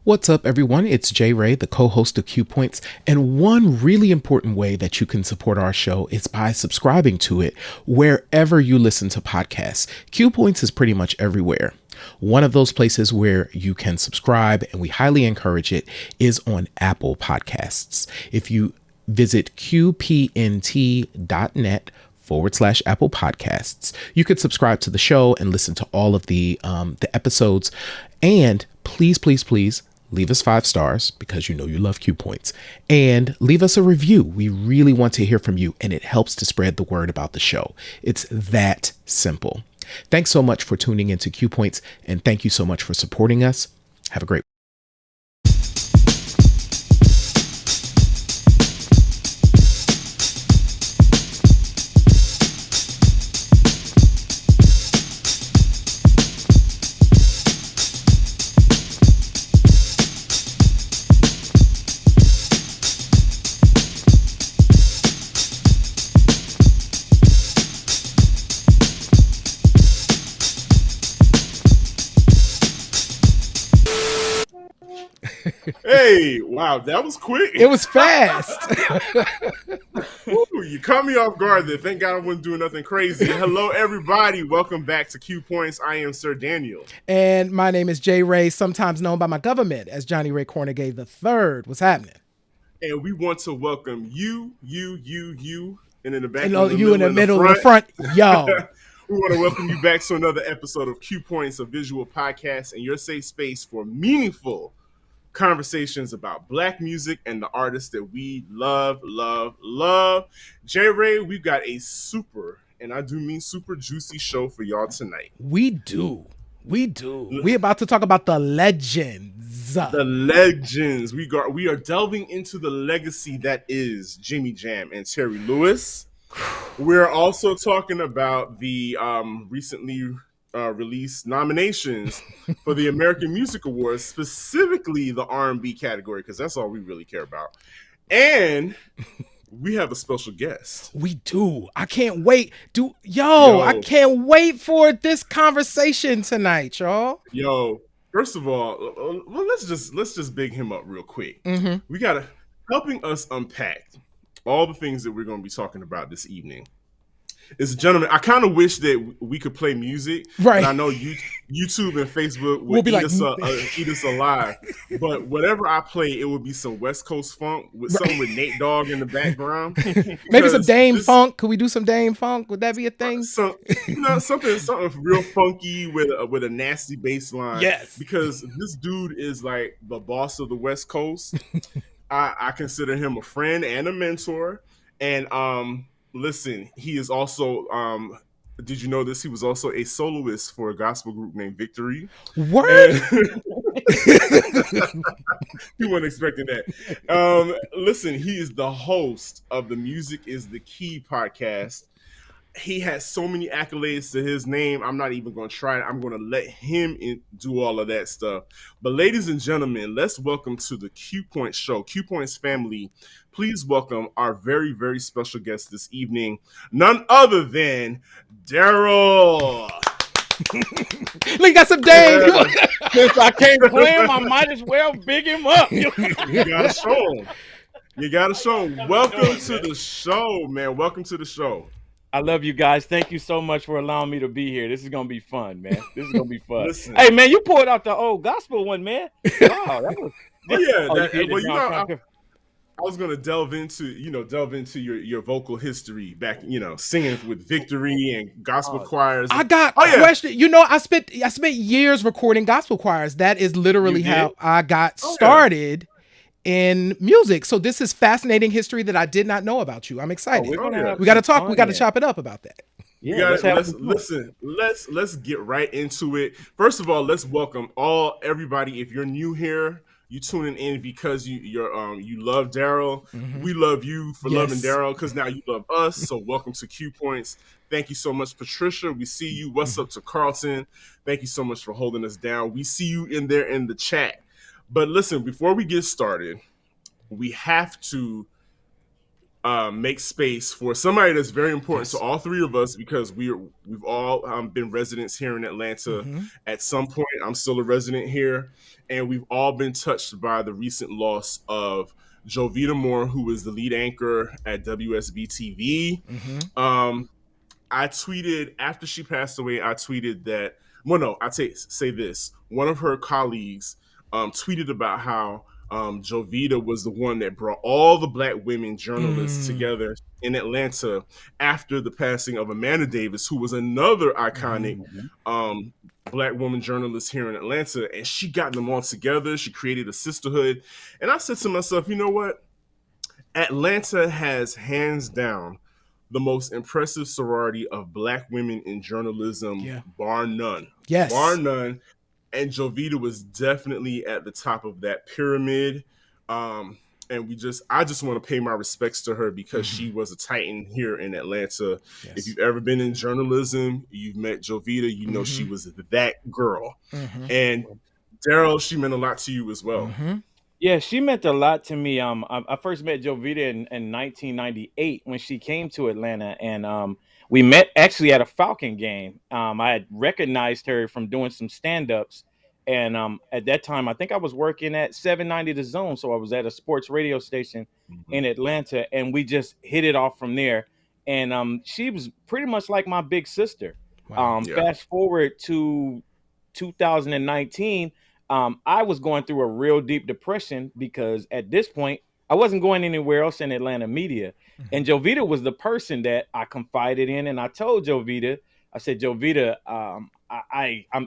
What's up, everyone? It's Ray, the co-host of Q Points, and one really important way that you can support our show is by subscribing to it wherever you listen to podcasts. Q Points is pretty much everywhere. One of those places where you can subscribe, and we highly encourage it, is on Apple Podcasts. If you visit qpnt.net/Apple Podcasts. You could subscribe to the show and listen to all of the episodes. And please, please, please leave us 5 stars because you know you love Q Points, and leave us a review. We really want to hear from you, and it helps to spread the word about the show. It's that simple. Thanks so much for tuning into Q Points, and thank you so much for supporting us. Have a great Hey, wow, that was quick. It was fast. Ooh, you caught me off guard there. Thank God I wasn't doing nothing crazy. Hello, everybody. Welcome back to Q Points. I am Sir Daniel. And my name is Ray, sometimes known by my government as Johnny Ray Cornegay III. What's happening? And we want to welcome you, and in the back, you in the middle, in the front. Yo. We want to welcome you back to another episode of Q Points, a visual podcast, and your safe space for meaningful conversations about Black music and the artists that we love. Ray, we've got a super, and I do mean super juicy show for y'all tonight. We do. We about to talk about the legends. We are delving into the legacy that is Jimmy Jam and Terry Lewis. We're also talking about the recently released nominations for the American Music Awards, specifically the R&B category, because that's all we really care about. And we have a special guest. We do. I can't wait. I can't wait for this conversation tonight, y'all. Yo, first of all, well, let's just big him up real quick. Mm-hmm. We got helping us unpack all the things that we're going to be talking about this evening. It's a gentleman. I kind of wish that we could play music. Right. And I know YouTube and Facebook would eat us alive. But whatever I play, it would be some West Coast funk with something with Nate Dogg in the background. Maybe some Dame Funk. Could we do some Dame Funk? Would that be a thing? Something real funky with a nasty bass line. Yes. Because this dude is like the boss of the West Coast. I consider him a friend and a mentor. And listen, he is also, did you know this? He was also a soloist for a gospel group named Victory. Word? You weren't expecting that. Listen, he is the host of the Music is the Key podcast. He has so many accolades to his name. I'm not even going to try it. I'm going to let him do all of that stuff. But ladies and gentlemen, let's welcome to the Q Point show, Q Points family. Please welcome our very, very special guest this evening, none other than Daryle. Look, got some Dame. Since I can't play him, I might as well big him up. You gotta show him. Welcome to the show, man. Welcome to the show. I love you guys. Thank you so much for allowing me to be here. This is gonna be fun, man. This is gonna be fun. Listen. Hey, man, you pulled out the old gospel one, man. Wow, that was. I was gonna delve into your vocal history back, singing with Victory and gospel choirs. I got a question. I spent years recording gospel choirs. That is literally how I got started in music. So this is fascinating history that I did not know about you. I'm excited. We got to talk. We got to chop it up about that. Yeah, let's get right into it. First of all, let's welcome everybody. If you're new here, you tuning in because you love Daryle. We love you for loving Daryle because now you love us. So welcome to Q Points. Thank you so much, Patricia. We see you. What's up to Carlton? Thank you so much for holding us down. We see you in there in the chat. But listen, before we get started, we have to make space for somebody that's very important to all three of us because we've all been residents here in Atlanta at some point. I'm still a resident here, and we've all been touched by the recent loss of Jovita Moore, who was the lead anchor at WSB TV. I tweeted after she passed away. I tweeted that. Well, no, I say this. One of her colleagues tweeted about how Jovita was the one that brought all the Black women journalists together in Atlanta after the passing of Amanda Davis, who was another iconic Black woman journalist here in Atlanta. And she got them all together. She created a sisterhood. And I said to myself, you know what? Atlanta has hands down the most impressive sorority of Black women in journalism, bar none. Yes. Bar none. And Jovita was definitely at the top of that pyramid. And I just want to pay my respects to her because she was a titan here in Atlanta. Yes. If you've ever been in journalism, you've met Jovita, you know she was that girl. And Daryle, she meant a lot to you as well. Yeah, she meant a lot to me. I first met Jovita in 1998 when she came to Atlanta, and we met actually at a Falcon game. I had recognized her from doing some stand-ups, and at that time, I think I was working at 790 The Zone, so I was at a sports radio station in Atlanta, and we just hit it off from there. And she was pretty much like my big sister. Wow. Fast forward to 2019. I was going through a real deep depression because at this point, I wasn't going anywhere else in Atlanta media. And Jovita was the person that I confided in. And I told Jovita, I said, Jovita,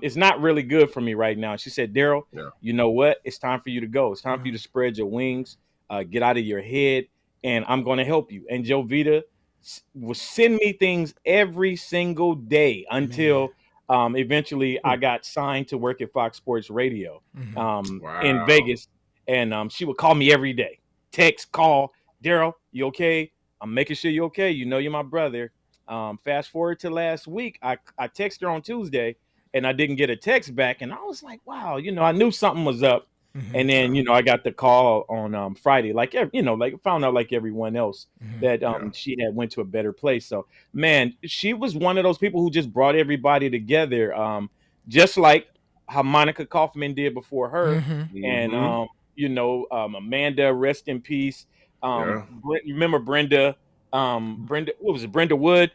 it's not really good for me right now. She said, Daryle, you know what? It's time for you to go. It's time for you to spread your wings, get out of your head, and I'm going to help you. And Jovita would send me things every single day until eventually I got signed to work at Fox Sports Radio in Vegas. And she would call me every day. Text, call, Daryle, you okay? I'm making sure you're okay. You know you're my brother. Fast forward to last week, I texted her on Tuesday, and I didn't get a text back. And I was like, wow, I knew something was up. And then, I got the call on Friday, like found out like everyone else that she had went to a better place. So, man, she was one of those people who just brought everybody together, just like how Monica Kaufman did before her. And, Amanda, rest in peace. Remember Brenda, what was it? Brenda Wood?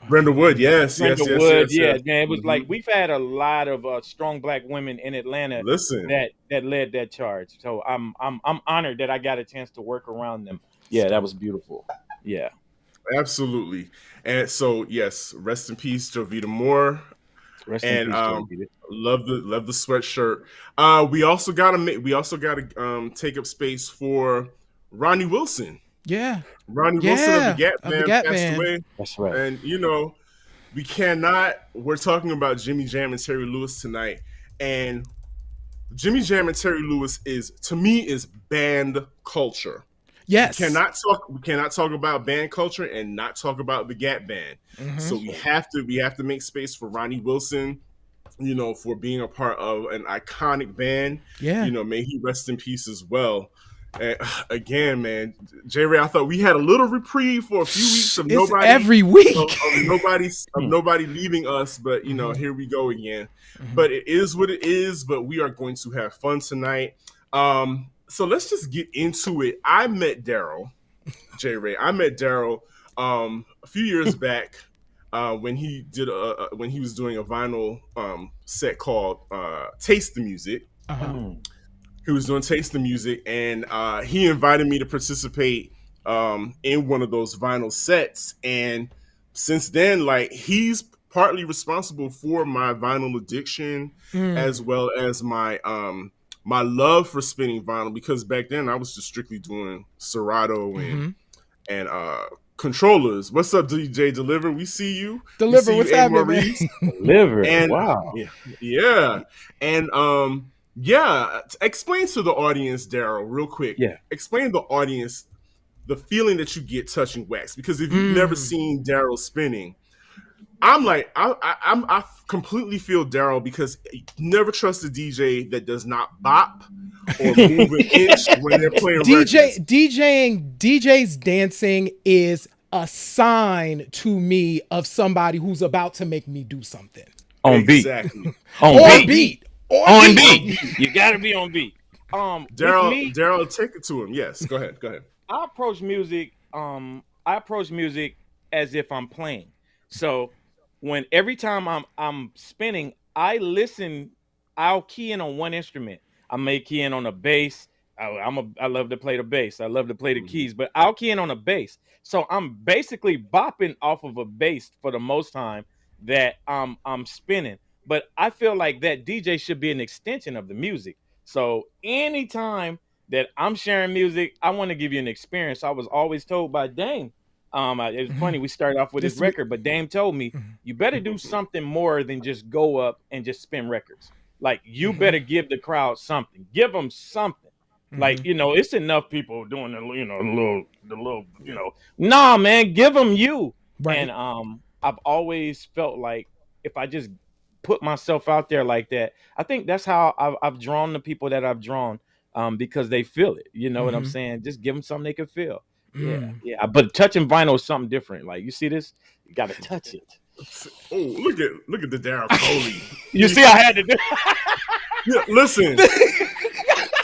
Brenda Wood, yes. Man. It was like we've had a lot of strong Black women in Atlanta that led that charge. So I'm honored that I got a chance to work around them. Yeah, that was beautiful. Yeah, absolutely. And so yes, rest in peace, Jovita Moore. Rest in peace, Jovita. Love the sweatshirt. We also gotta take up space for Ronnie Wilson. Yeah. Ronnie Wilson of the Gap Band passed away. That's right. And, we're talking about Jimmy Jam and Terry Lewis tonight. And Jimmy Jam and Terry Lewis is band culture. Yes. We cannot talk about band culture and not talk about the Gap Band. So we have to make space for Ronnie Wilson, for being a part of an iconic band. Yeah. May he rest in peace as well. Again, man, J-Ray, I thought we had a little reprieve for a few weeks of nobody every week of nobody leaving us, but here we go again. But it is what it is. But we are going to have fun tonight. So let's just get into it. I met Daryle, J-Ray. I met Daryle a few years back when he was doing a vinyl set called Taste the Music. He was doing Taste the Music, and he invited me to participate in one of those vinyl sets. And since then, he's partly responsible for my vinyl addiction, as well as my my love for spinning vinyl. Because back then, I was just strictly doing Serato and controllers. What's up, DJ Deliver? We see you. Deliver, what's happening, man? Deliver. And, wow. Yeah. And Yeah, explain to the audience, Daryle, real quick. Yeah. Explain to the audience the feeling that you get touching wax, because if you've never seen Daryle spinning, I'm like, I completely feel Daryle, because you never trust a DJ that does not bop or move an inch when they're playing records. DJ's dancing is a sign to me of somebody who's about to make me do something. On Exactly. beat. On beat. You gotta be on beat. Daryle, take it to him. Yes, go ahead. I approach music as if I'm playing. So every time I'm spinning, I'll key in on one instrument. I may key in on a bass. I love to play the bass. I love to play the keys, but I'll key in on a bass. So I'm basically bopping off of a bass for the most time that I'm spinning. But I feel like that DJ should be an extension of the music. So anytime that I'm sharing music, I want to give you an experience. I was always told by Dame. It's funny, we started off with this record, but Dame told me, you better do something more than just go up and just spin records. Like, you better give the crowd something. Give them something. Like, it's enough people doing the little, nah, man, give them you. Right. And I've always felt like if I just put myself out there like that, I think that's how I've drawn the people that I've drawn, because they feel it. You know what I'm saying? Just give them something they can feel. Yeah. But touching vinyl is something different. Like, you see this? You got to touch it. Oh, look at the Daryle Foley. You see, I had to do. Yeah, listen.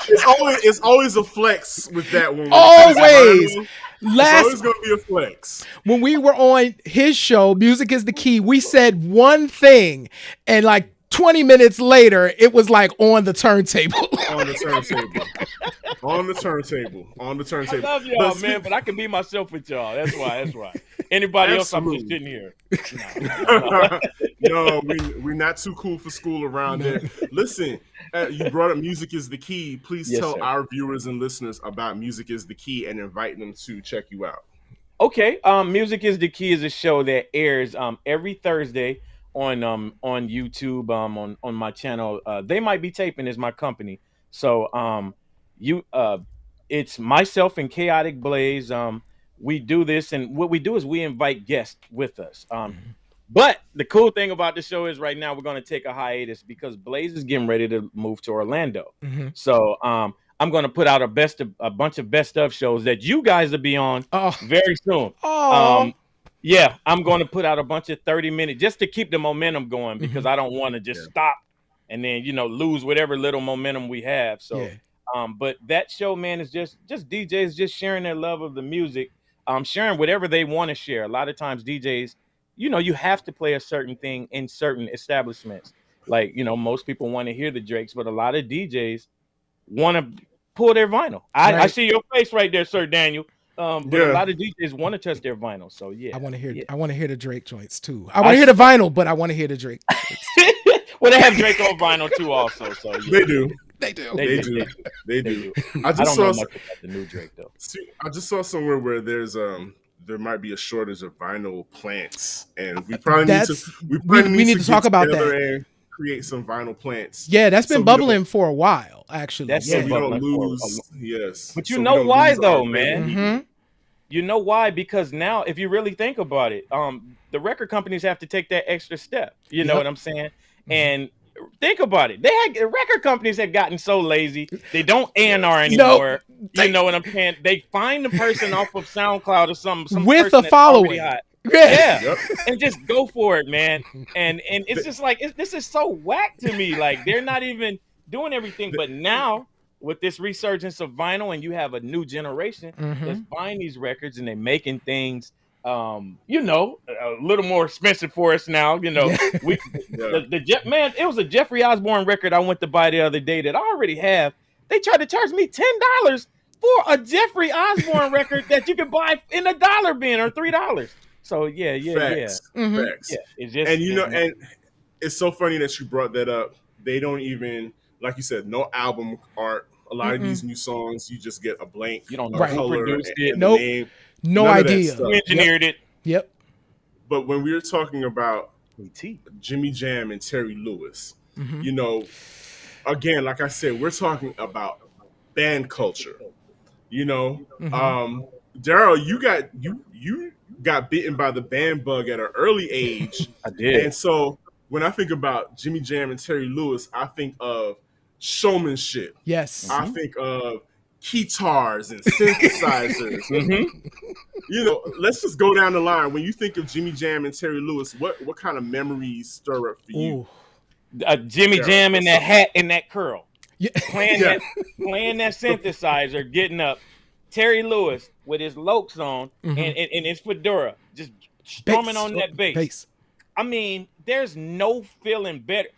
It's always a flex with that one. Always. It's always going to be a flex. When we were on his show, Music is the Key, we said one thing, and like 20 minutes later, it was like on the turntable. On the turntable. I love y'all, man, but I can be myself with y'all. That's why. Anybody else, I'm just sitting here. No, we're not too cool for school around there. Listen, you brought up Music is the Key. Please tell our viewers and listeners about Music is the Key and invite them to check you out. Okay. Music is the Key is a show that airs every Thursday on YouTube, on my channel. They Might Be Taping is my company. So it's myself and Chaotic Blaze. We do this, and what we do is we invite guests with us. But the cool thing about the show is right now we're going to take a hiatus because Blaze is getting ready to move to Orlando. So I'm going to put out a bunch of best of shows that you guys will be on very soon. Yeah, I'm going to put out a bunch of 30-minute just to keep the momentum going, because I don't want to just stop and then lose whatever little momentum we have. So but that show, man, is just DJs just sharing their love of the music, sharing whatever they want to share. A lot of times DJs, you have to play a certain thing in certain establishments. Like, most people want to hear the Drakes, but a lot of DJs want to pull their vinyl. I see your face right there, Sir Daniel. But a lot of DJs want to touch their vinyl. So yeah, I want to hear the Drake joints too. I want to hear the vinyl, but I want to hear the Drake joints too. Well, they have Drake on vinyl too, also. So They do. They do. I just don't know much about the new Drake though. I just saw somewhere where there might be a shortage of vinyl plants, and we probably need to talk about that and create some vinyl plants. Yeah, that's been bubbling for a while, actually. So we don't lose. Yes, but you know why though, man? You know why? Because now, if you really think about it, the record companies have to take that extra step. You know what I'm saying? And think about it. Record companies have gotten so lazy. They don't A&R anymore. You know what I'm saying? They find the person off of SoundCloud or some with a following. Yeah. And just go for it, man. And it's just like this is so whack to me. Like, they're not even doing everything. But now, with this resurgence of vinyl, and you have a new generation that's buying these records and they're making things a little more expensive for us now. Man, it was a Jeffrey Osborne record I went to buy the other day that I already have. They tried to charge me $10 for a Jeffrey Osborne record that you can buy in a dollar bin or $3. So Facts. Yeah, it's just, and it's so funny that you brought that up. They don't even, like you said, no album art. A lot of these new songs, you just get a blank. You don't know who produced it. Nope. Name. No idea. Who engineered it. Yep. But when we were talking about Jimmy Jam and Terry Lewis, again, like I said, we're talking about band culture. You know, Daryle, you got bitten by the band bug at an early age, I did. and so when I think about Jimmy Jam and Terry Lewis, I think of showmanship. Yes. I think of guitars and synthesizers. You know, let's just go down the line. When you think of Jimmy Jam and Terry Lewis, what kind of memories stir up for you? Jimmy Jam in that hat and that curl. Yeah. Playing that synthesizer, getting up. Terry Lewis with his Lokes on and his fedora, just strumming on that bass. I mean, there's no feeling better.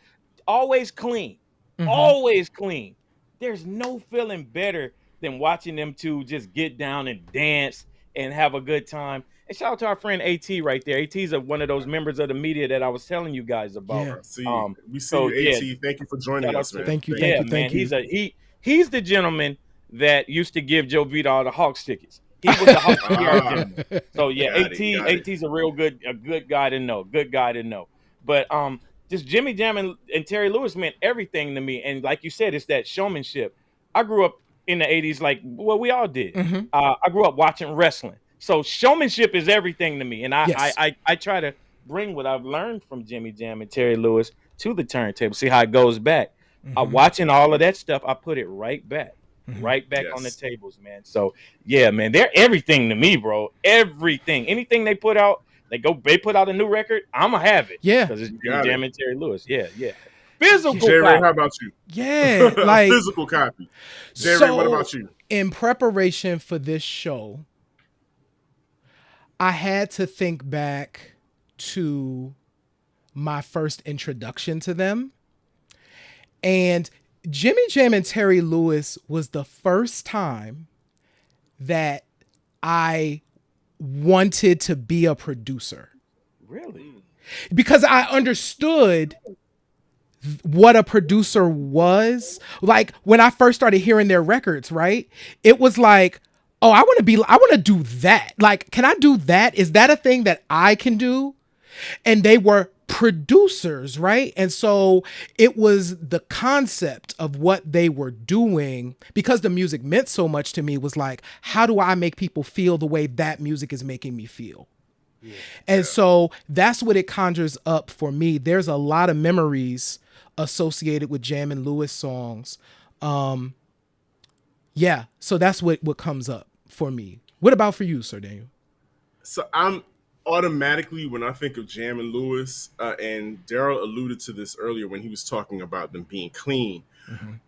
Always clean. Always clean. There's no feeling better than watching them two just get down and dance and have a good time. And shout out to our friend AT right there. AT's one of those members of the media that I was telling you guys about. Yeah. We see you, AT. Thank you for joining us, man. Thank you. He's the gentleman that used to give Joe Vita all the Hawks tickets. He was the Hawks PR gentleman. So AT's a real good guy to know. Good guy to know. But just Jimmy Jam and Terry Lewis meant everything to me. And like you said, it's that showmanship. I grew up in the 80s like we all did. I grew up watching wrestling. So showmanship is everything to me. And I try to bring what I've learned from Jimmy Jam and Terry Lewis to the turntable. See how it goes back. Watching all of that stuff, I put it right back. Right back on the tables, man. So yeah, man, they're everything to me, bro. Everything. Anything they put out, they put out a new record, I'ma have it. Yeah. Because it's Jam and Terry Lewis. Yeah. Physical J. Ray, how about you? Yeah, like physical copy. J. Ray, what about you? In preparation for this show, I had to think back to my first introduction to them. And Jimmy Jam and Terry Lewis was the first time that I wanted to be a producer. Really? Because I understood what a producer was. Like when I first started hearing their records, right? It was like, oh, I want to do that. Like, can I do that? Is that a thing that I can do? And they were producers, right? And so it was the concept of what they were doing, because the music meant so much to me, was like, how do I make people feel the way that music is making me feel? And so that's what it conjures up for me. There's a lot of memories associated with Jam and Lewis songs. So that's what comes up for me. What about for you, Sir Daniel? So I'm automatically, when I think of Jam and Lewis, and Daryle alluded to this earlier when he was talking about them being clean,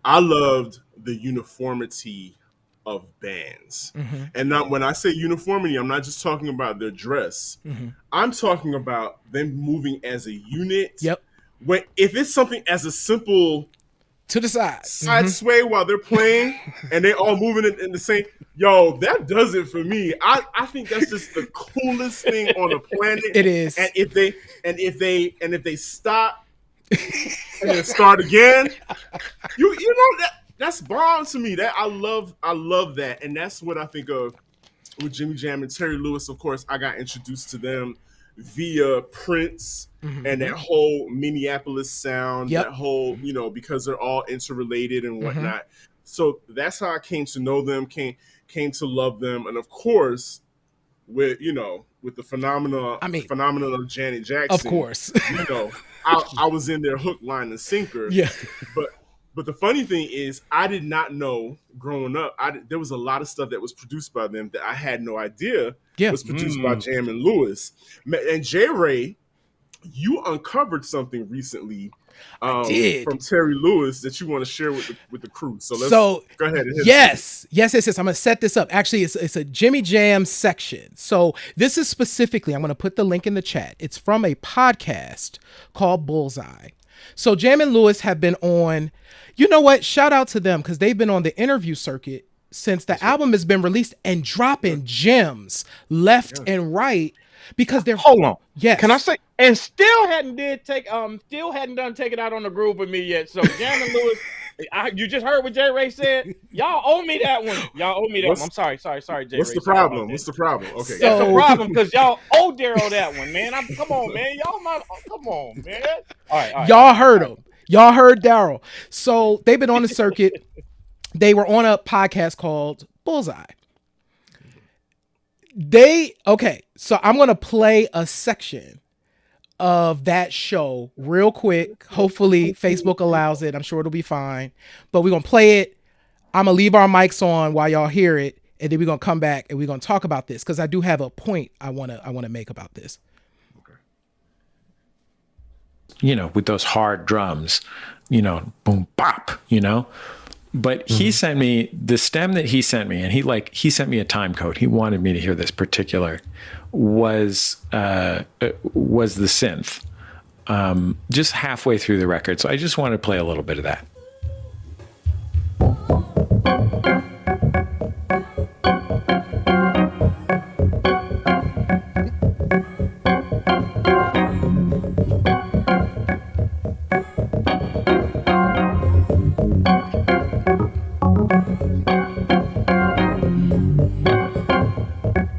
I loved the uniformity of bands. And now when I say uniformity, I'm not just talking about their dress. I'm talking about them moving as a unit. If it's something as a simple to the side sway while they're playing and they all moving in the same, that does it for me. I think that's just the coolest thing on the planet. It is. And if they stop and then start again, you know that's bomb to me. That I love that. And that's what I think of with Jimmy Jam and Terry Lewis. Of course, I got introduced to them via Prince and that whole Minneapolis sound, that whole, because they're all interrelated and whatnot. So that's how I came to know them, came to love them. And of course, with the phenomenon of Janet Jackson, of course, I was in their hook, line, and sinker. But the funny thing is, I did not know growing up. There was a lot of stuff that was produced by them that I had no idea was produced by Jam and Lewis. And J. Ray, you uncovered something recently from Terry Lewis that you want to share with the crew. So let's go ahead. And yes. I'm going to set this up. Actually, it's a Jimmy Jam section. So this is specifically, I'm going to put the link in the chat. It's from a podcast called Bullseye. So Jam and Lewis have been on, you know what? Shout out to them, because they've been on the interview circuit since the album has been released and dropping gems left and right, because they're hold on. Yes. Can I say, and still hadn't done Take It Out on the Groove with me yet. So Jam and Lewis, you just heard what J. Ray said. Y'all owe me that one. I'm sorry, J. What's the problem? What's the problem? Okay, that's the problem, because y'all owe Daryle that one, man. Come on, man. Y'all not. Come on, man. All right. Y'all heard him. Y'all heard Daryle. So they've been on the circuit. They were on a podcast called Bullseye. So I'm going to play a section of that show real quick. Hopefully Facebook allows it. I'm sure it'll be fine. But we're going to play it. I'm going to leave our mics on while y'all hear it. And then we're going to come back and we're going to talk about this because I do have a point I want to make about this. With those hard drums, boom, bop, But he sent me the stem that he sent me, and he sent me a time code. He wanted me to hear this particular was the synth, just halfway through the record. So I just wanted to play a little bit of that.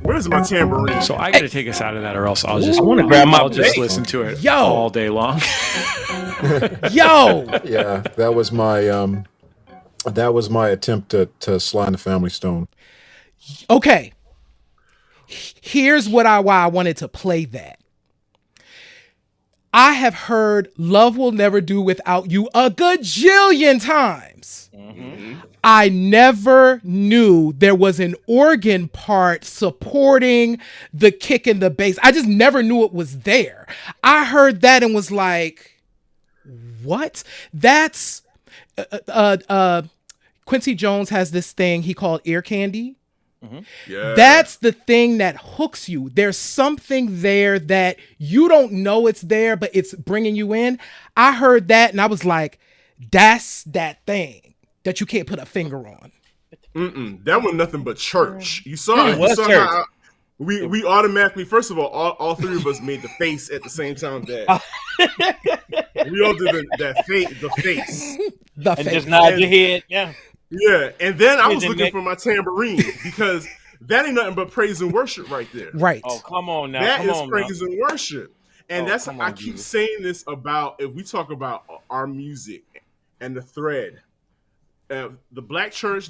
Where's my tambourine? So I got to take us out of that, or else I'll just listen to it all day long. Yo, yeah, that was my attempt to slide the family stone. Okay. Here's why I wanted to play that. I have heard "Love Will Never Do Without You" a gajillion times. Mm-hmm. I never knew there was an organ part supporting the kick and the bass. I just never knew it was there. I heard that and was like, what? That's Quincy Jones has this thing he called ear candy. Mm-hmm. Yeah. That's the thing that hooks you. There's something there that you don't know it's there, but it's bringing you in. I heard that and I was like, that's that thing that you can't put a finger on. That was nothing but church. You saw it. You saw how we automatically, first of all three of us made the face at the same time. That we all did the face. And just nod your head. Yeah. Yeah. And then I was looking for my tambourine because that ain't nothing but praise and worship right there. Right. Oh, come on now. That is praise and worship. And that's I keep saying this about, if we talk about our music and the thread. The black church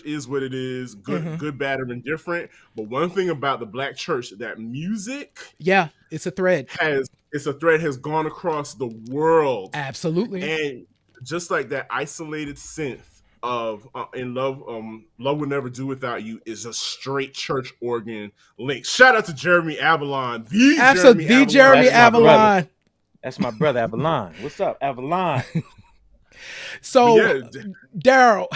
is what it is, good, bad, or indifferent. But one thing about the black church, that music, it's a thread. Has gone across the world. Absolutely. And just like that isolated synth of in love Will Never Do Without You is a straight church organ link. Shout out to Jeremy Avalon, Jeremy Avalon. That's my brother Avalon. What's up, Avalon? So, Daryle,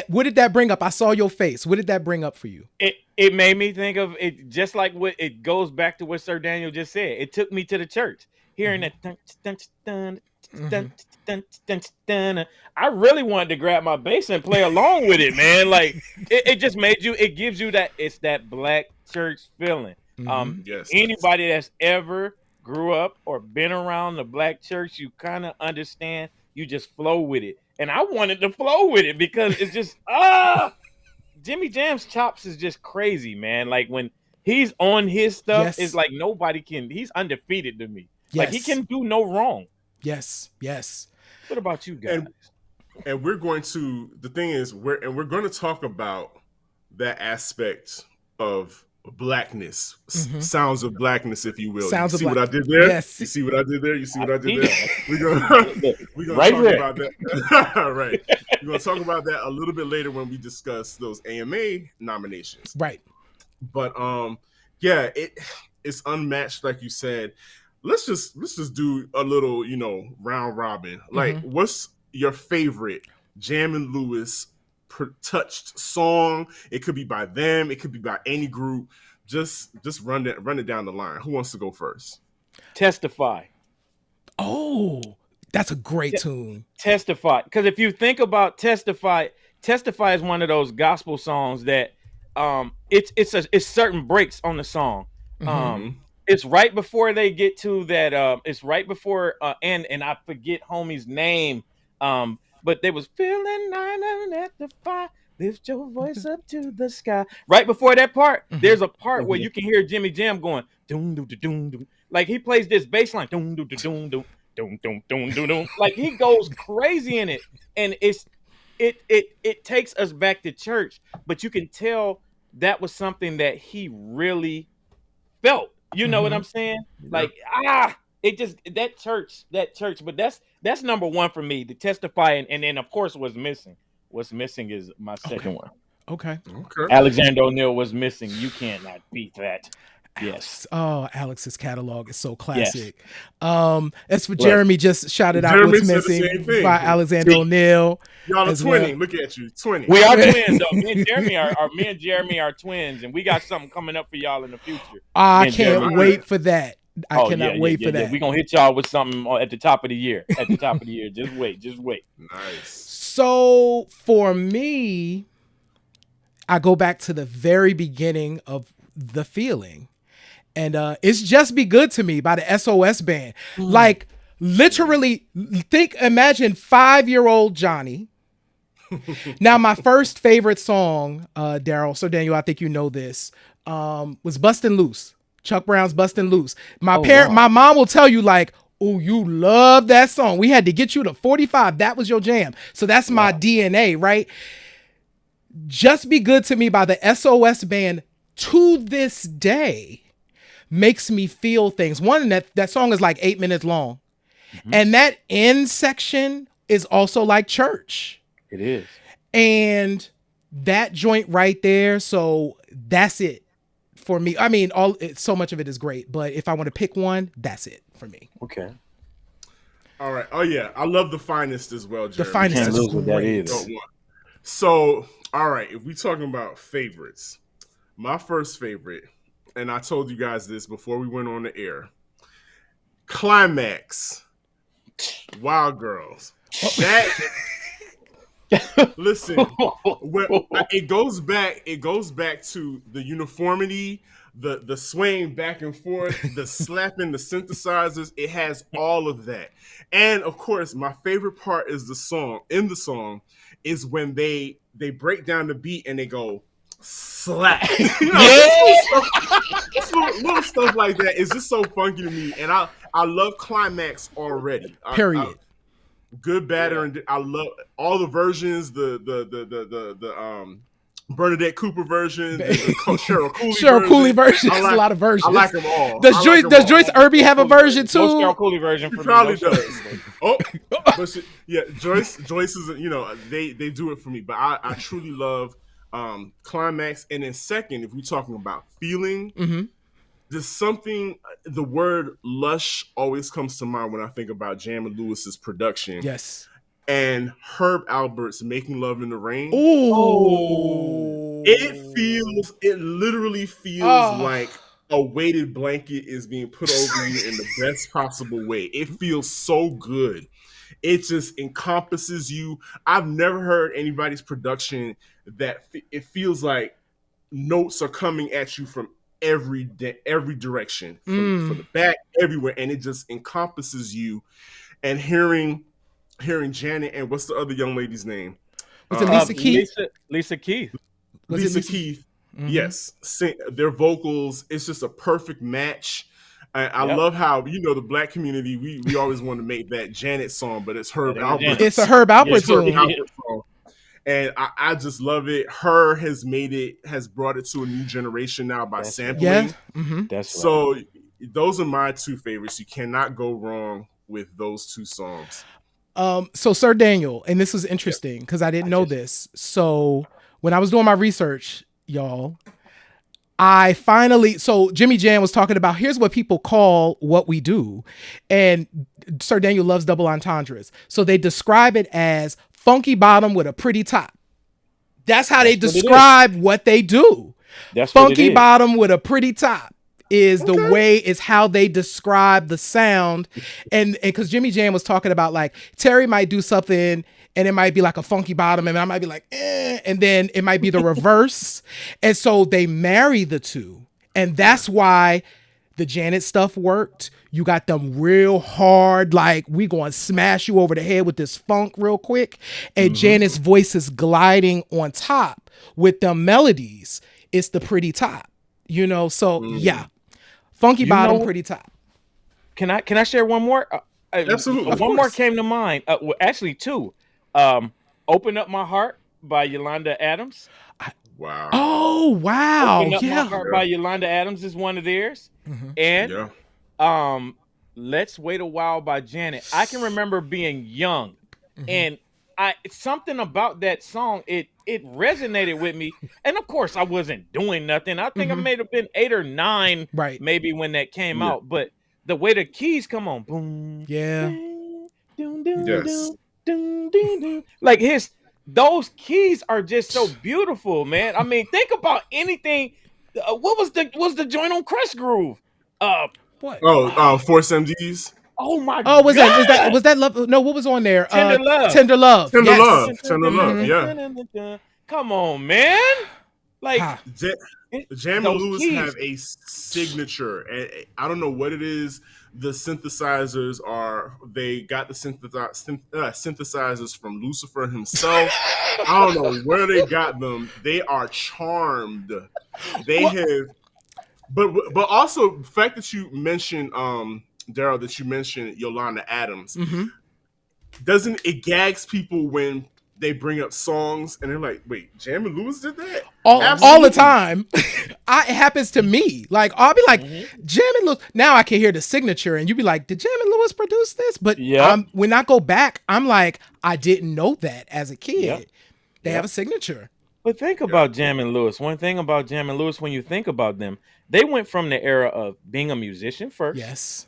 what did that bring up? I saw your face. What did that bring up for you? It made me think of it, just like what it goes back to what Sir Daniel just said. It took me to the church, hearing that dun, dun, dun, dun, dun, dun, dun. I really wanted to grab my bass and play along with it, man. Like it just made you. It gives you that. It's that black church feeling. Yes. Anybody that's ever grew up or been around the black church, you kind of understand. You just flow with it. And I wanted to flow with it because it's just, Jimmy Jam's chops is just crazy, man. Like when he's on his stuff, it's like nobody can, he's undefeated to me. Like he can do no wrong. Yes. What about you guys? And we're going to, the thing is, we're going to talk about that aspect of blackness, sounds of blackness, if you will. You see what I did there? Yes. You see what I did there? We're gonna right talk here. about that. Right. We're gonna talk about that a little bit later when we discuss those AMA nominations. Right. But it's unmatched, like you said. Let's just do a little, round robin. Like, what's your favorite Jamin Lewis touched song? It could be by them, it could be by any group. Just run it down the line. Who wants to go first? Testify. Oh, that's a great tune. Testify, because if you think about Testify is one of those gospel songs that it's certain breaks on the song. It's right before they get to that. It's right before and I forget homie's name. But they was feeling 9 at the fire. Lift your voice up to the sky. Right before that part, there's a part where you can hear Jimmy Jam going doom doom doom doom. Like he plays this bass line doom doom doom doom. Doom, doom, doom, doom, doom. Like he goes crazy in it, and it takes us back to church. But you can tell that was something that he really felt. You know what I'm saying? Like it just that church. But that's number one for me. To testify, and then of course what's missing. What's missing is my second one. Okay. Alexander O'Neal was missing. You cannot beat that. Yes. Oh, Alex's catalog is so classic. As for Jeremy, just shouted out Jeremy what's said the missing same thing. by Alexander O'Neal. Y'all are as twinning. well. Look at you, twinning. We are twins, though. Me and Jeremy are twins, and we got something coming up for y'all in the future. I can't wait for that. I cannot wait for that. We're gonna hit y'all with something at the top of the year. Just wait. Nice. So for me, I go back to the very beginning of The Feeling. And It's Just Be Good to Me by the SOS Band. Like, literally, imagine 5-year-old Johnny. Now, my first favorite song, Daryle, so Daniel, I think you know this, was Bustin' Loose. Chuck Brown's Bustin' Loose. My mom will tell you, like, oh, you love that song. We had to get you to 45. That was your jam. So that's my DNA, right? Just Be Good to Me by the SOS Band to this day makes me feel things. One, that song is like 8 minutes long. And that end section is also like church. It is. And that joint right there, so that's it for me. I mean, so much of it is great, but if I want to pick one, that's it for me. Okay. All right. Oh yeah, I love The Finest as well, Jeremy. The Finest is great. So, all right, if we're talking about favorites, my first favorite, and I told you guys this before we went on the air, Climax, Wild Girls. That listen, it goes back to the uniformity, the swaying back and forth, the slapping, the synthesizers. It has all of that, and of course, my favorite part is the song. In the song, is when they break down the beat and they go slap. Little stuff like that is just so funky to me, and I love Climax already. Period. Good, bad, and I love all the versions. The Bernadette Cooper version, the Cheryl Cooley version. There's a lot of versions. I like them all. Does Joyce Irby have a version too? Cheryl Cooley version. She probably does. But Joyce is, they do it for me. But I truly love Climax. And then second, if we're talking about feeling, there's something, the word lush always comes to mind when I think about Jamin Lewis's production. Yes. And Herb Alpert's Making Love in the Rain. Ooh. It literally feels like a weighted blanket is being put over you in the best possible way. It feels so good. It just encompasses you. I've never heard anybody's production that it feels like notes are coming at you from every direction, from the back, everywhere, and it just encompasses you. And hearing Janet and what's the other young lady's name? Was it Lisa Keith? Lisa Keith. Lisa Keith. Yes, their vocals. It's just a perfect match. I love how the Black community. We always want to make that Janet song, but it's Herb Alpert. It's a Herb Alpert song. And I just love it. Her has brought it to a new generation now by sampling. Yeah. That's so. Right. Those are my two favorites. You cannot go wrong with those two songs. So Sir Daniel, and this is interesting because I didn't know this. So when I was doing my research, y'all, so Jimmy Jam was talking about, here's what people call what we do. And Sir Daniel loves double entendres. So they describe it as funky bottom with a pretty top. That's how they describe what they do. That's funky bottom with a pretty top is how they describe the sound. And because Jimmy Jam was talking about, like, Terry might do something and it might be like a funky bottom and I might be like, and then it might be the reverse. And so they marry the two. And that's why the Janet stuff worked. You got them real hard, like, we going to smash you over the head with this funk real quick. And Janet's voice is gliding on top with the melodies. It's the pretty top, so yeah. Funky bottom, pretty top. Can I share one more? Absolutely. One more came to mind. Well, actually, two. "Open Up My Heart" by Yolanda Adams. Wow. Oh wow! "Open Up My Yeah. Heart" by Yolanda Adams is one of theirs, and "Let's Wait a While" by Janet. I can remember being young, and something about that song it resonated with me. And of course, I wasn't doing nothing. I think I may have been 8 or 9, Right. maybe, when that came out. But the way the keys come on, boom, Yeah. dun, dun, Yes. dun, dun, dun. Like those keys are just so beautiful, man. I mean, think about anything. What was the joint on Crush Groove? What? Force MDs. Oh my Oh, was God. that love? No, what was on there? Tender Love. Tender Love. Tender Yes. Love. Tender Love. Yeah. Come on, man. Like Jamin those Lewis keys. have a signature. I don't know what it is. The synthesizers they got the synthesizers from Lucifer himself. I don't know where they got them. They are charmed. They have, but also the fact that you mentioned Daryle, that you mentioned Yolanda Adams, doesn't it gags people when they bring up songs and they're like, wait, Jamin Lewis did that? All the time. It happens to me. Like, I'll be like, Jamin Lewis. Now I can hear the signature and you be like, did Jamin Lewis produce this? But when I go back, I'm like, I didn't know that as a kid. They have a signature. But think about Jamin Lewis. One thing about Jamin Lewis, when you think about them, they went from the era of being a musician first. Yes.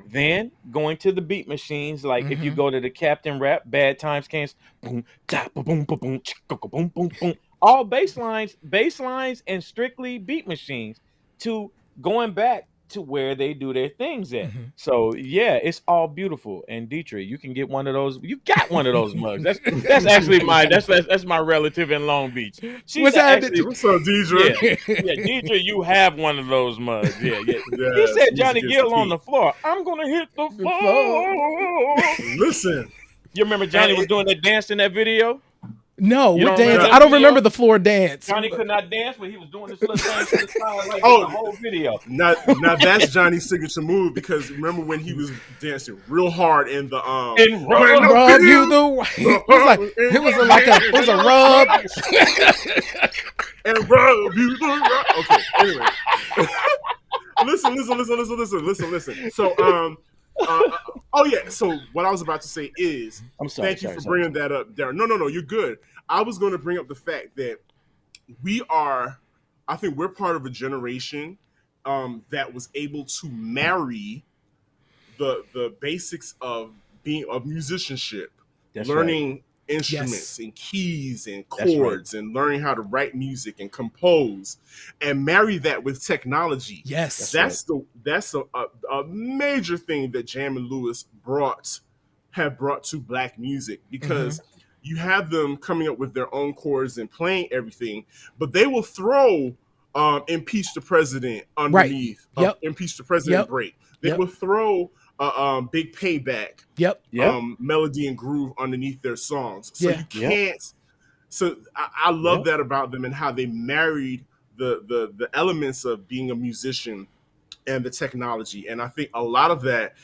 Then going to the beat machines, like if you go to the Captain Rap, Bad Times Came, boom, tap, boom, boom, boom, boom, boom, boom, all bass lines, and strictly beat machines, to going back to where they do their things at. So yeah, it's all beautiful. And Dietrich, you can get one of those. You got one of those mugs. That's actually that's my relative in Long Beach. What's up, Dietrich? Yeah, Dietrich, you have one of those mugs. Yeah. He said Johnny Gill on the floor. I'm gonna hit the floor. Listen, you remember Johnny was doing that dance in that video? No, what dance? I don't remember the floor dance. Johnny could not dance, but he was doing this little thing to the side, like the whole video. Now that's Johnny's signature move, because remember when he was dancing real hard in the and rub you the way. It was a rub. And rub you the rub. Okay, anyway. Listen. So so what I was about to say is, thank you for bringing that up, Darren. No, you're good. I was going to bring up the fact that I think we're part of a generation that was able to marry the basics of musicianship, learning instruments and keys and chords and learning how to write music and compose, and marry that with technology. Yes, that's a major thing that Jamin Lewis have brought to Black music, because you have them coming up with their own chords and playing everything, but they will throw Impeach the President underneath, Impeach the President break. They will throw Big Payback, melody and groove underneath their songs. So you can't. So I love that about them, and how they married the elements of being a musician and the technology. And I think a lot of that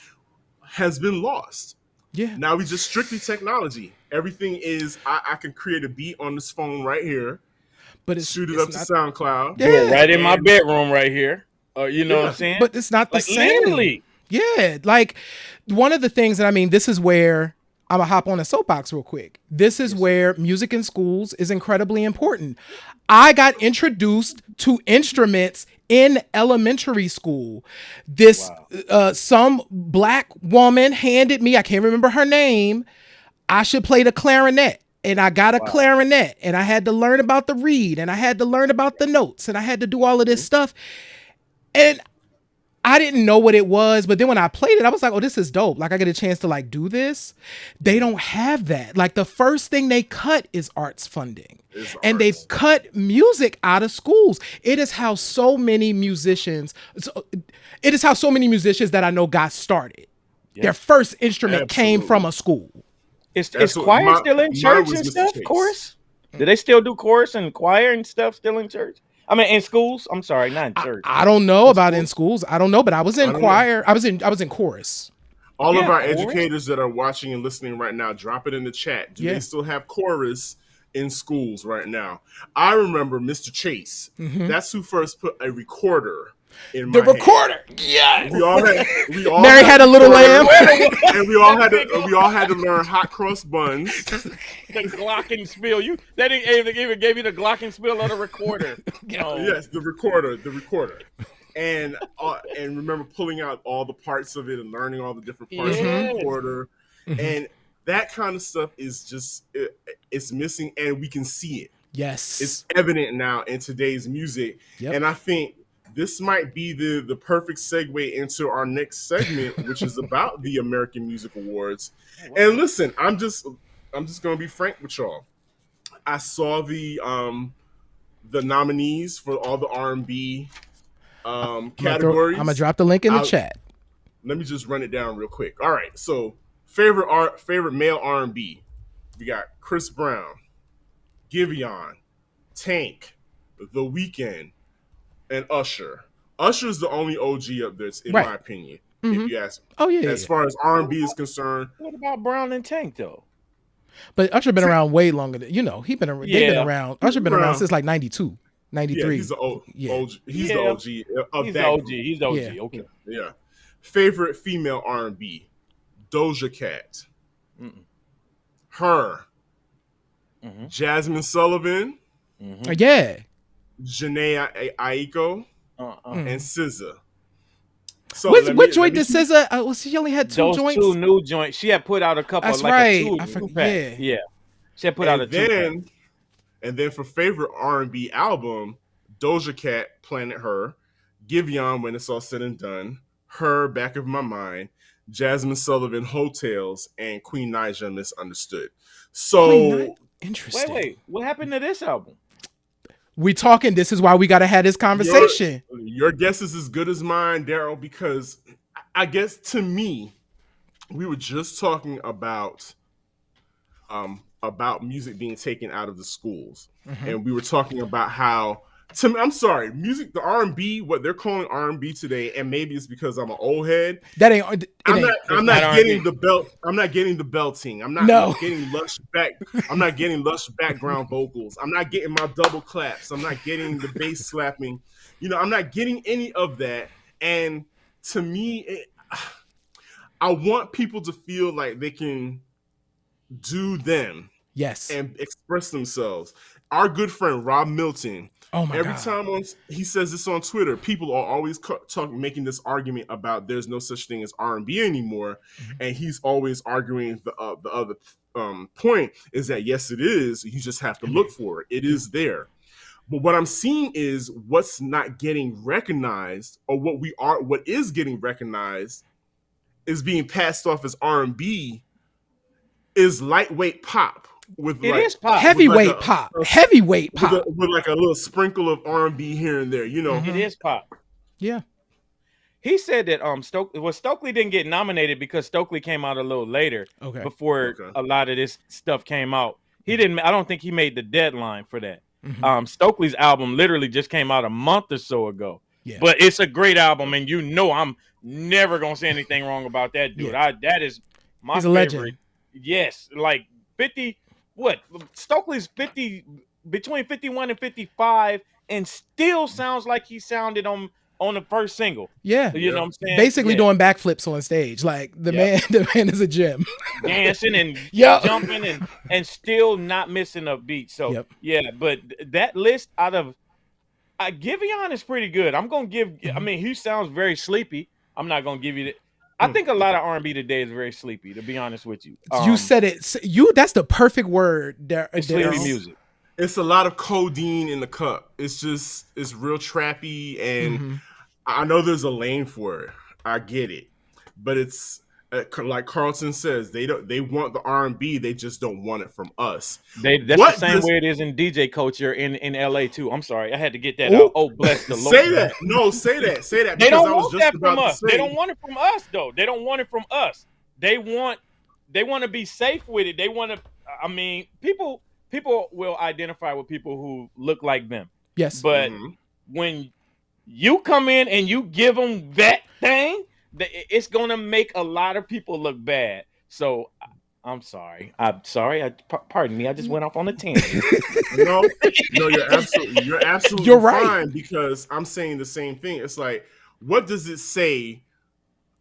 has been lost. Yeah. Now we just strictly technology. Everything is I can create a beat on this phone right here, but shoot it up to SoundCloud. Yeah. Right in my bedroom right here. You know what I'm saying? But it's not the same. Literally. Yeah, like one of the things that this is where I'm gonna hop on a soapbox real quick. This is where music in schools is incredibly important. I got introduced to instruments in elementary school. Some Black woman handed me, I can't remember her name, I should play the clarinet. And I got a clarinet, and I had to learn about the reed, and I had to learn about the notes, and I had to do all of this stuff. And I didn't know what it was, but then when I played it, I was like, oh, this is dope. Like, I get a chance to like do this. They don't have that. Like, the first thing they cut is arts funding. And they've cut music out of schools. It is how so many musicians that I know got started. Yes. Their first instrument came from a school. Is choir still in church and stuff? Chorus? Do they still do chorus and choir and stuff still in church? I mean, in schools. I'm sorry, not in church. I don't know about in schools. I don't know, but I was in choir. I was in chorus. All of our educators that are watching and listening right now, drop it in the chat. Do they still have chorus in schools right now? I remember Mr. Chase. That's who first put a recorder in my recorder. hand. Yes. We all Mary had a little lamb, and we all had to learn hot cross buns. The glockenspiel. They didn't even give you the glockenspiel of the recorder. No. Yes, the recorder. And remember pulling out all the parts of it and learning all the different parts of the recorder. And that kind of stuff is just it's missing, and we can see it. Yes, it's evident now in today's music. And I think this might be the perfect segue into our next segment, which is about the American Music Awards. And listen, I'm just gonna be frank with y'all. I saw the nominees for all the R&B categories. I'm gonna drop the link in the chat. Let me just run it down real quick. All right, so favorite male R&B, we got Chris Brown, Giveon, Tank, The Weeknd, and Usher. Usher's the only OG up there, in my opinion. If you ask me. Oh yeah. As far as R&B is concerned. What about Brown and Tank though? But Usher been around way longer than they've been around. Usher been around since like 92, 93. Yeah, he's the OG. He's the OG of he's that. OG. He's the OG. Yeah. Okay. Yeah. Favorite female R&B, Doja Cat, Her, Jasmine Sullivan, Yeah, Janae Aiko, and SZA. So which joint did SZA? She only had two joints. Two new joints. She had put out a couple. That's like right. I forget. Yeah. She had put out a two. And then for favorite R&B album, Doja Cat, Planet Her, Giveon, When It's All Said and Done, Her, Back of My Mind, Jasmine Sullivan, Hotels, and Queen Naija, Misunderstood. So interesting. Wait, what happened to this album? We talking. This is why we gotta have this conversation. Your guess is as good as mine, Daryle, because I guess to me, we were just talking about music being taken out of the schools, and we were talking about how. I'm sorry, music, the R&B, what they're calling R&B today, and maybe it's because I'm an old head. That ain't. I'm not getting the belt. I'm not getting the belting. I'm not getting lush back. I'm not getting lush background vocals. I'm not getting my double claps. I'm not getting the bass slapping. I'm not getting any of that. And to me, I want people to feel like they can do them. Yes. And express themselves. Our good friend Rob Milton. Oh my Every God. time he says this on Twitter, people are always making this argument about there's no such thing as R&B anymore, and he's always arguing the other point is that yes, it is. You just have to look for it. It is there. But what I'm seeing is what's not getting recognized, or what is getting recognized, is being passed off as R&B, is lightweight pop. Is pop. Heavyweight pop. Heavyweight pop. With like a little sprinkle of R&B here and there, It is pop. Yeah. He said that Stokely didn't get nominated because Stokely came out a little later before a lot of this stuff came out. I don't think he made the deadline for that. Stokely's album literally just came out a month or so ago. Yeah. But it's a great album, and I'm never gonna say anything wrong about that dude. Yeah. That is my He's a favorite. legend. Yes, like 50. What? Stokely's 50, between 51 and 55, and still sounds like he sounded on the first single. Yeah. You know what I'm saying? Basically doing backflips on stage. Like the man is a gem. Dancing and jumping and still not missing a beat. So but that list out of Giveon is pretty good. I'm gonna give he sounds very sleepy. I'm not gonna give you that. I think a lot of R&B today is very sleepy, to be honest with you. You said it. That's the perfect word. Sleepy music. It's a lot of codeine in the cup. It's real trappy, and I know there's a lane for it. I get it, but it's like Carlton says, they want the R&B. They just don't want it from us. That's the same way it is in DJ culture in LA too. I'm sorry, I had to get that out. Oh, bless the Lord. Say that. No, say that. They don't want that from us. They don't want it from us, though. They don't want it from us. They want to be safe with it. They want to. People will identify with people who look like them. Yes, but when you come in and you give them that thing, It's gonna make a lot of people look bad. So I'm sorry. Pardon me. I just went off on a tangent. No, you're absolutely You're right. fine, because I'm saying the same thing. It's like, what does it say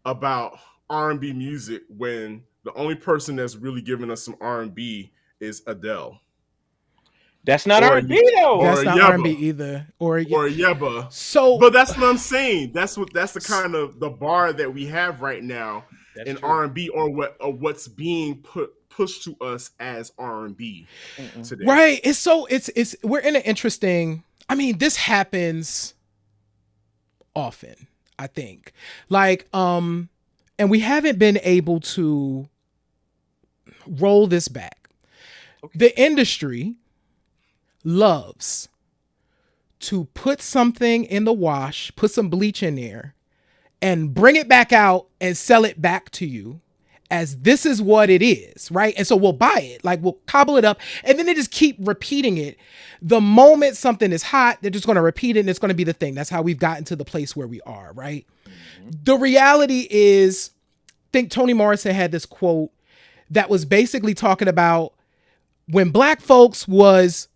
about R&B music when the only person that's really giving us some R&B is Adele? That's not R&B though. That's not Yebba. R&B either. Or Yebba. So, but that's what I'm saying. That's the kind of the bar that we have right now in R&B, or what's being pushed to us as R&B today. Right. It's we're in an interesting. I mean, this happens often, I think. Like, and we haven't been able to roll this back. Okay. The industry loves to put something in the wash, put some bleach in there, and bring it back out and sell it back to you as this is what it is, right? And so we'll buy it, like we'll cobble it up, and then they just keep repeating it. The moment something is hot, they're just going to repeat it, and it's going to be the thing. That's how we've gotten to the place where we are, right? Mm-hmm. The reality is, I think Toni Morrison had this quote that was basically talking about when Black folks was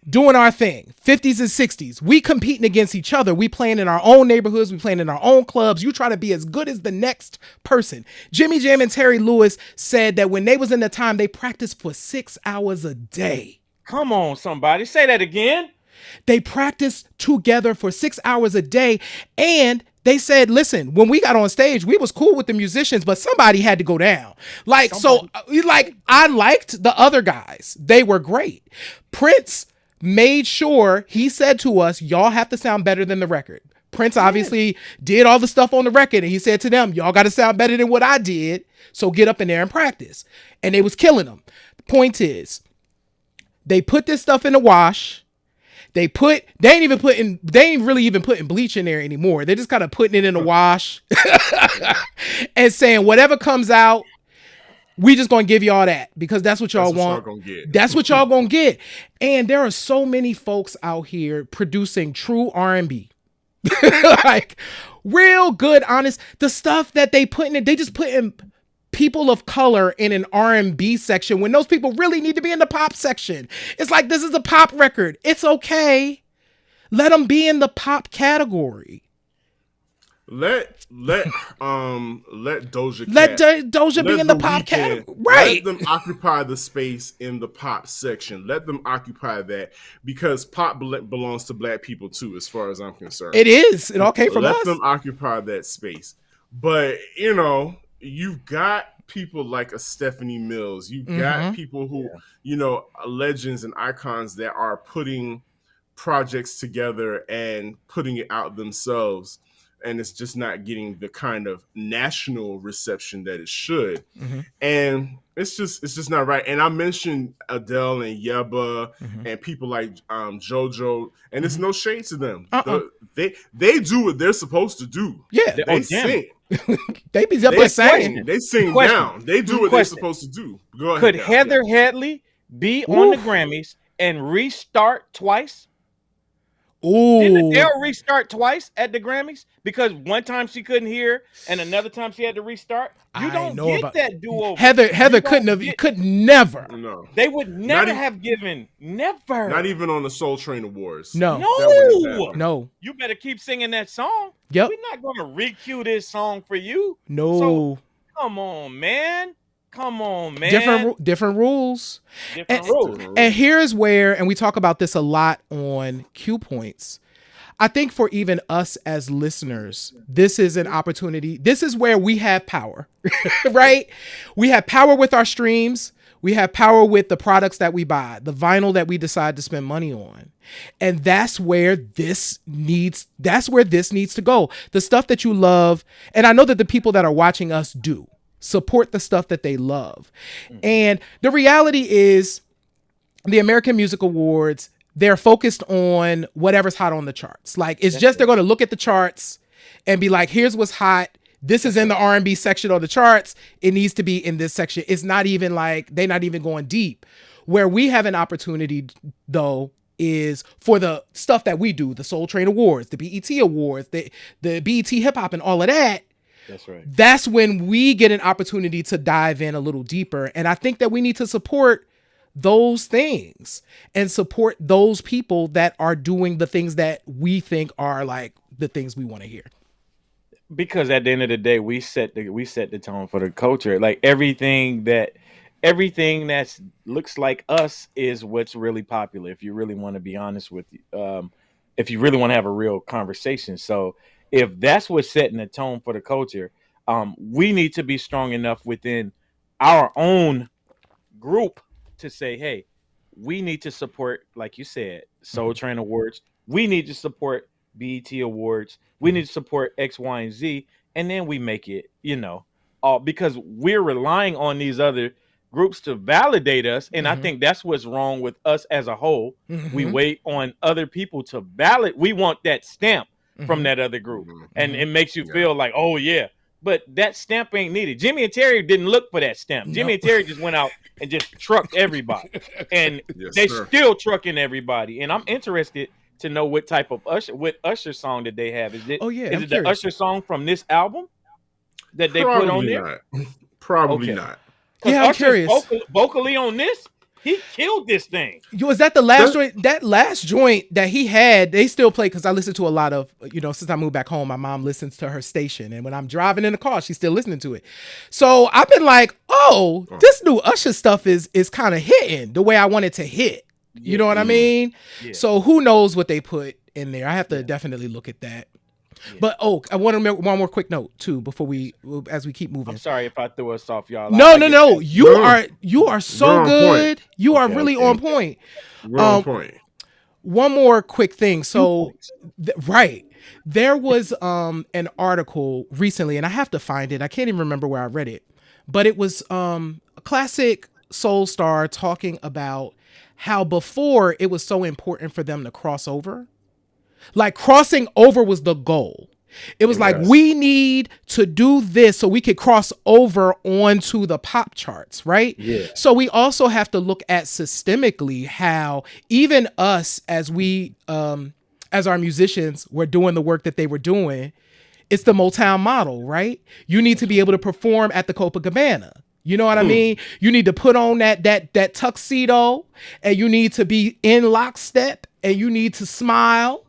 doing our thing, 50s and 60s, we competing against each other. We playing in our own neighborhoods. We playing in our own clubs. You try to be as good as the next person. Jimmy Jam and Terry Lewis said that when they was in the time, they practiced for 6 hours a day. Come on, somebody. Say that again. They practiced together for 6 hours a day. And they said, listen, when we got on stage, we was cool with the musicians, but somebody had to go down. Like, I liked the other guys. They were great. Prince made sure, he said to us, y'all have to sound better than the record. Prince obviously did all the stuff on the record, and he said to them, y'all got to sound better than what I did, so get up in there and practice. And they was killing them. The point is, they put this stuff in the wash. They ain't really even putting bleach in there anymore. They're just kind of putting it in the wash and saying whatever comes out, we just gonna give y'all that because that's what y'all want. That's what y'all gonna get. And there are so many folks out here producing true R&B. Like real good, honest. The stuff that they put in it, they just put in people of color in an R&B section when those people really need to be in the pop section. It's like, this is a pop record. It's okay. Let them be in the pop category. Let Doja be in the pop category. Right. Let them occupy the space in the pop section. Let them occupy that, because pop belongs to Black people too, as far as I'm concerned. It is. It all came from us. Let them occupy that space. But, you've got people like a Stephanie Mills. You've got people who, legends and icons that are putting projects together and putting it out themselves. And it's just not getting the kind of national reception that it should. Mm-hmm. And it's just not right. And I mentioned Adele and Yebba and people like JoJo, and it's no shade to them. They do what they're supposed to do. Yeah. They sing. They be up there singing. They sing down. They do what they're supposed to do. Go ahead. Could Heather Headley be on the Grammys and restart twice? Ooh. Didn't Adele restart twice at the Grammys? Because one time she couldn't hear and another time she had to restart. You don't get that do-over. Heather could never. No. They would never have given. Never. Not even on the Soul Train Awards. No. You better keep singing that song. Yep. We're not going to re-cue this song for you. No. So, come on, man. Different rules. And here's where, and we talk about this a lot on Q Points. I think for even us as listeners, this is an opportunity. This is where we have power, right? We have power with our streams. We have power with the products that we buy, the vinyl that we decide to spend money on. And that's where this needs to go. The stuff that you love. And I know that the people that are watching us do support the stuff that they love. And the reality is the American Music Awards, they're focused on whatever's hot on the charts. Like they're going to look at the charts and be like, here's what's hot. This is in the R&B section of the charts. It needs to be in this section. It's not even like, they're not even going deep. Where we have an opportunity though is for the stuff that we do, the Soul Train Awards, the BET Awards, the BET Hip Hop and all of that. That's right. That's when we get an opportunity to dive in a little deeper. And I think that we need to support those things and support those people that are doing the things that we think are like the things we want to hear. Because at the end of the day, we set the tone for the culture. Like everything that's looks like us is what's really popular. If you really want to be honest with you, if you really want to have a real conversation. So if that's what's setting the tone for the culture, we need to be strong enough within our own group to say, hey, we need to support, like you said, Soul Train Awards. We need to support BET Awards. We need to support X, Y, and Z. And then we make it, all because we're relying on these other groups to validate us. And I think that's what's wrong with us as a whole. We wait on other people to validate. We want that stamp from that other group. And it makes you feel like, oh, yeah. But that stamp ain't needed. Jimmy and Terry didn't look for that stamp. Jimmy and Terry just went out and just trucked everybody. And still trucking everybody. And I'm interested to know what type of Usher song that they have. Is it the Usher song from this album that they put on there? Probably not. Yeah, I'm curious. Vocally on this, he killed this thing. Was that the last joint? That last joint that he had, they still play because I listen to a lot of, since I moved back home, my mom listens to her station. And when I'm driving in the car, she's still listening to it. So I've been like, this new Usher stuff is kind of hitting the way I want it to hit. You know what I mean? Yeah. So who knows what they put in there? I have to definitely look at that. Yeah. But I want to make one more quick note too before as we keep moving. I'm sorry if I threw us off, y'all. No. You are so good. You are really on point. On point. One more quick thing. So, there was an article recently, and I have to find it. I can't even remember where I read it, but it was a classic soul star talking about how before it was so important for them to cross over. Like crossing over was the goal. It was like, we need to do this so we could cross over onto the pop charts, right? Yeah. So we also have to look at systemically how even us as as our musicians were doing the work that they were doing, it's the Motown model, right? You need to be able to perform at the Copacabana. You know what I mean? You need to put on that tuxedo, and you need to be in lockstep, and you need to smile,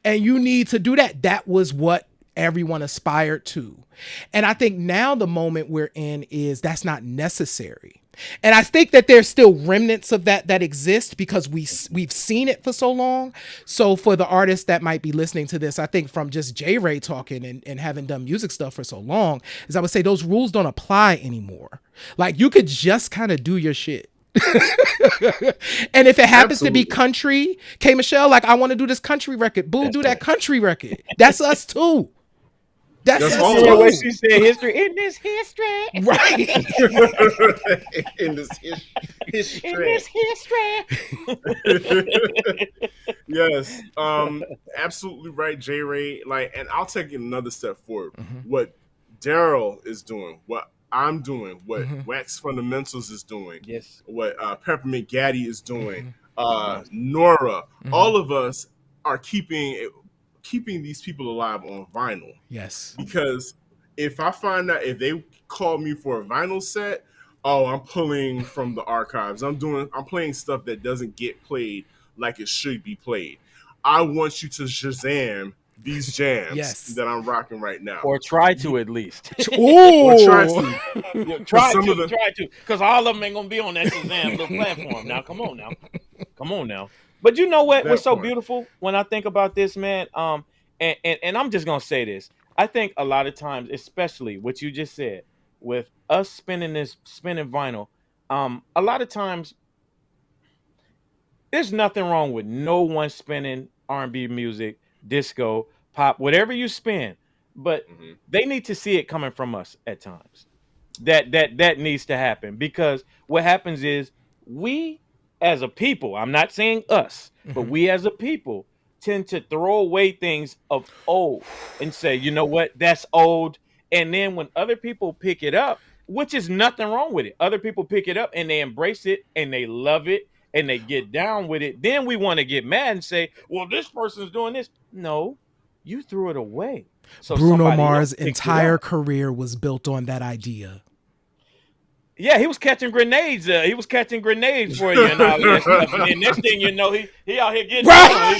and you need to do that. That was what everyone aspired to. And I think now the moment we're in is that's not necessary. And I think that there's still remnants of that exist because we've seen it for so long. So for the artists that might be listening to this, I think from just J. Ray talking and having done music stuff for so long, is I would say those rules don't apply anymore. Like you could just kind of do your shit. And if it happens to be country, K. Michelle, like I want to do this country record. Boo, do that country record. That's us too. That's all the way she said history. In this history. Right. In this history. In this history. Yes. Absolutely right, J. Ray. And I'll take it another step forward. What Daryle is doing, what I'm doing, what Wax Fundamentals is doing, what Peppermint Gaddy is doing, Nora, all of us are keeping these people alive on vinyl. Yes. Because if I find out, if they call me for a vinyl set, I'm pulling from the archives. I'm playing stuff that doesn't get played like it should be played. I want you to Shazam these jams that I'm rocking right now. Or try to at least. Or try to. Try to. Because all of them ain't going to be on that Shazam little platform. Now, come on now. But you know what? What's so beautiful when I think about this, man? And I'm just gonna say this. I think a lot of times, especially what you just said, with us spinning vinyl, a lot of times there's nothing wrong with no one spinning R&B music, disco, pop, whatever you spin, but they need to see it coming from us at times. That needs to happen, because what happens is we as a people, I'm not saying us, but we as a people tend to throw away things of old and say, you know what, that's old. And then when other people pick it up, which is nothing wrong with it, other people pick it up and they embrace it and they love it and they get down with it. Then we want to get mad and say, well, this person's doing this. No, you threw it away. So Bruno somebody else Mars' picked it entire up. career was built on that idea. Yeah, he was catching grenades. He was catching grenades for you and all that stuff. And then next thing you know, he out here getting down.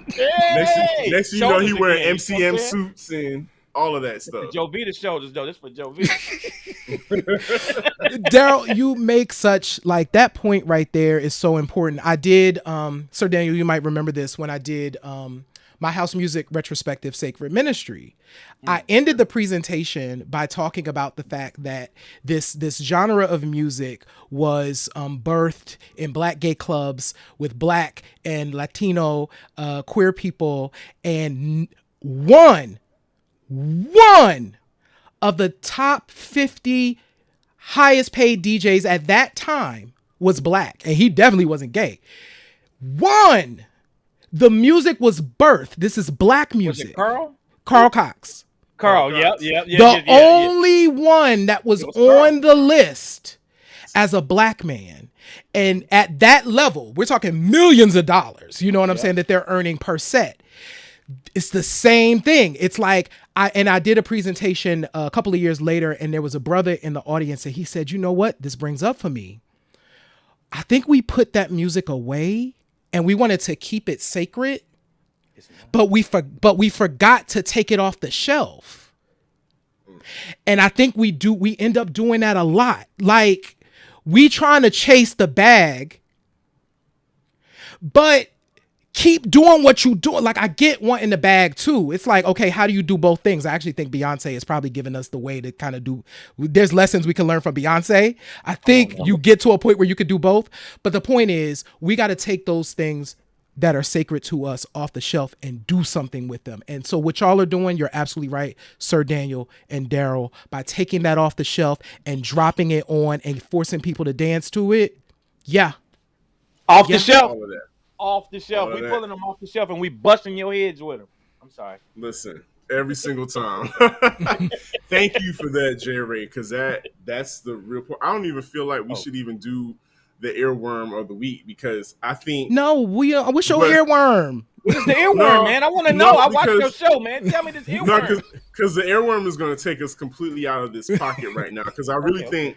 Hey, Next thing you know, he wearing MCM suits and all of that stuff. Joe Vita shoulders, though. This for Joe Vita. Daryle, you make such like that point right there is so important. I did, Sir Daniel, you might remember this when I did my house music retrospective Sacred Ministry. I ended the presentation by talking about the fact that this genre of music was birthed in Black gay clubs with Black and Latino queer people, and one of the top 50 highest paid DJs at that time was Black, and he definitely wasn't gay. The music was birthed. This is Black music. Was it Carl? Carl Cox. Yep. The only one that was on the list as a Black man. And at that level, we're talking millions of dollars, you know what I'm saying, that they're earning per set. It's the same thing. It's like, I did a presentation a couple of years later, and there was a brother in the audience, and he said, you know what this brings up for me? I think we put that music away and we wanted to keep it sacred, but we forgot to take it off the shelf. And I think we end up doing that a lot. Like, we trying to chase the bag, but keep doing what you do. Like, I get wanting the bag too. It's like, okay, how do you do both things? I actually think Beyonce is probably giving us the way to kind of do. There's lessons we can learn from Beyonce. I think you get to a point where you could do both. But the point is, we got to take those things that are sacred to us off the shelf and do something with them. And so what y'all are doing, you're absolutely right, Sir Daniel and Daryle, by taking that off the shelf and dropping it on and forcing people to dance to it. Yeah. Off the shelf. All of that. Off the shelf. We pulling them off the shelf and we busting your heads with them. I'm sorry. Listen, every single time. Thank you for that, J. Ray, because that's the real point. I don't even feel like we should even do the earworm of the week, because I think what's your earworm? What is the earworm, man? I want to know. I watched your show, man. Tell me this earworm. Because the earworm is going to take us completely out of this pocket right now. Because I really think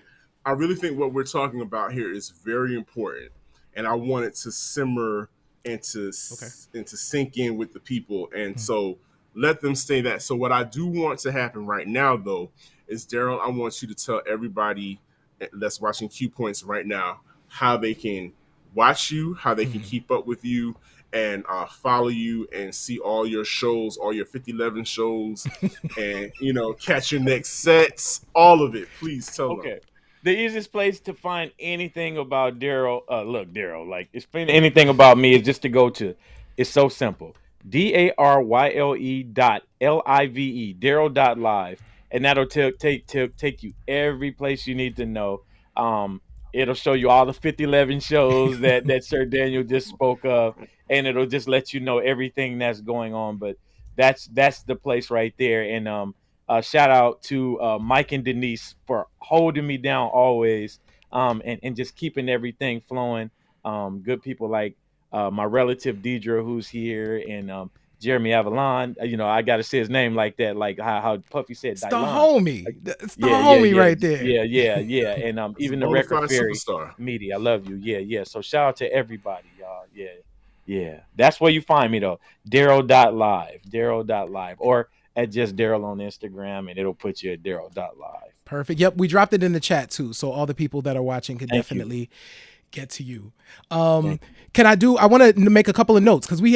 what we're talking about here is very important, and I want it to simmer and to sink in with the people, and so let them stay that. So what I do want to happen right now, though, is Daryle, I want you to tell everybody that's watching Q Points right now how they can watch you, how they can keep up with you, and follow you and see all your shows, all your 5011 shows, and catch your next sets, all of it. Please tell them. The easiest place to find anything about Daryle, Daryle, like it's anything about me is just to go to. It's so simple. DARYLE.LIVE, Daryle.live, and that'll take you every place you need to know. It'll show you all the 5011 shows that Sir Daniel just spoke of, and it'll just let you know everything that's going on. But that's the place right there. And shout out to Mike and Denise for holding me down always, and just keeping everything flowing. Good people like my relative Deidre, who's here, and Jeremy Avalon. I got to say his name like that, like how Puffy said. It's the homie. It's the homie right there. Yeah. And even the Record Fairy Media. I love you. Yeah. So shout out to everybody, y'all. Yeah. That's where you find me, though. Daryle.live, or at just Daryle on Instagram, and it'll put you at Daryle.live. Perfect. Yep, we dropped it in the chat too, so all the people that are watching can definitely get to you. I want to make a couple of notes, because we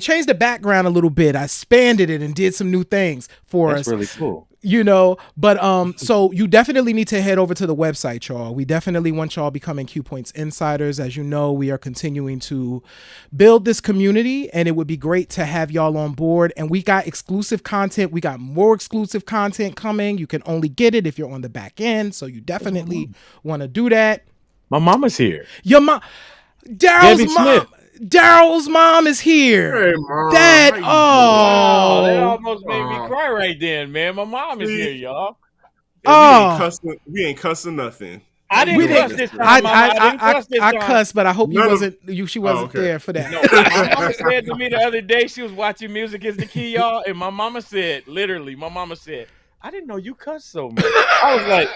changed the background a little bit. I expanded it and did some new things for us. That's really cool. But so you definitely need to head over to the website, y'all. We definitely want y'all becoming Q Points insiders. As you know, we are continuing to build this community, and it would be great to have y'all on board. And we got exclusive content. We got more exclusive content coming. You can only get it if you're on the back end. So you definitely want to do that. My mama's here. Your mom, Daryl's mom is here. Hey, Mom. Dad, That almost made me cry right then, man. My mom is here, y'all. We ain't cussing nothing. I didn't cuss this time, Mama. I didn't cuss this time. I cussed, but I hope she wasn't there for that. No, my mama said to me the other day, she was watching Music is the Key, y'all, and my mama said, literally, I didn't know you cuss so much. I was like,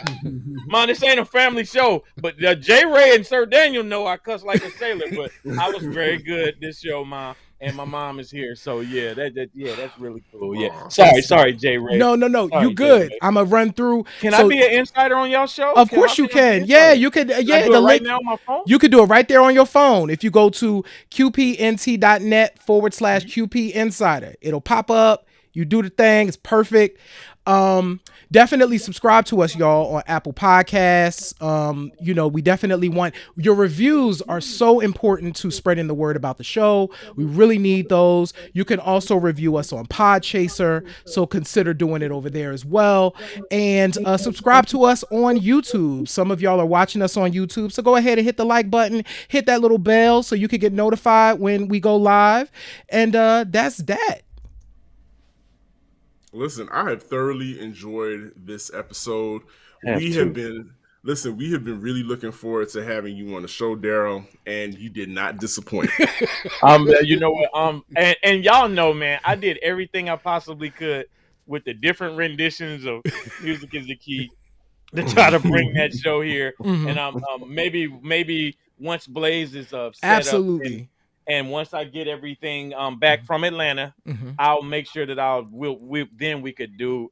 Mom, this ain't a family show, but J. Ray and Sir Daniel know I cuss like a sailor, but I was very good this show, Mom. And my mom is here, so yeah, that's really cool. Yeah, sorry, J. Ray. No, Sorry, you good. I'm gonna run through. Can I be an insider on y'all show? Of course you can. Yeah, you could. Yeah, the link right now on my phone. You could do it right there on your phone. If you go to qpnt.net/QP Insider, it'll pop up. You do the thing. It's perfect. Definitely subscribe to us, y'all, on Apple Podcasts. We definitely want your reviews are so important to spreading the word about the show. We really need those. You can also review us on Podchaser, so consider doing it over there as well. And subscribe to us on YouTube. Some of y'all are watching us on YouTube, so go ahead and hit the like button, hit that little bell so you can get notified when we go live. And that's that. Listen, I have thoroughly enjoyed this episode. We have been really looking forward to having you on the show, Daryle, and you did not disappoint. You know what? And y'all know, man, I did everything I possibly could with the different renditions of Music is the Key to try to bring that show here. And maybe once Blaze is set absolutely. up and once I get everything back from Atlanta, I'll make sure that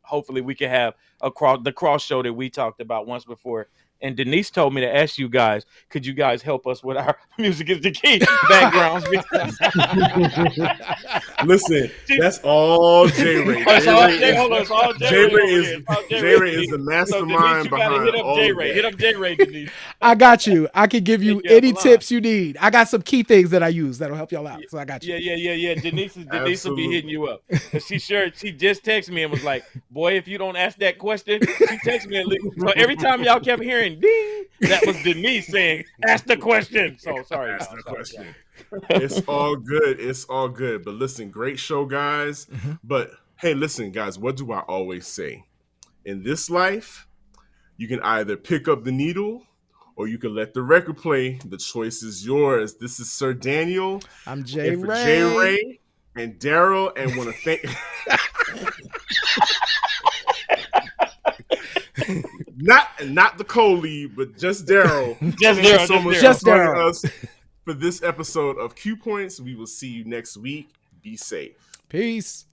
hopefully we could have the cross show that we talked about once before. And Denise told me to ask you guys, could you guys help us with our Music is the Key backgrounds? Listen, that's all J. Ray. J. Ray is the mastermind behind all J. Ray. Hit up J. Ray, Denise. I got you. I can give you any tips you need. I got some key things that I use that'll help y'all out. So I got you. Yeah. Denise will be hitting you up. She just texted me and was like, boy, if you don't ask that question, she texted me. So every time y'all kept hearing ding, that was Denise saying, ask the question. So sorry. Ask the question. It's all good. But listen, great show, guys. But hey, listen, guys, what do I always say? In this life, you can either pick up the needle or you can let the record play. The choice is yours. This is Sir Daniel. I'm J. Ray. J. Ray and Daryle, and want to thank not the co-lead, but just Daryle. Just Daryle. Us for this episode of Q Points. We will see you next week. Be safe. Peace.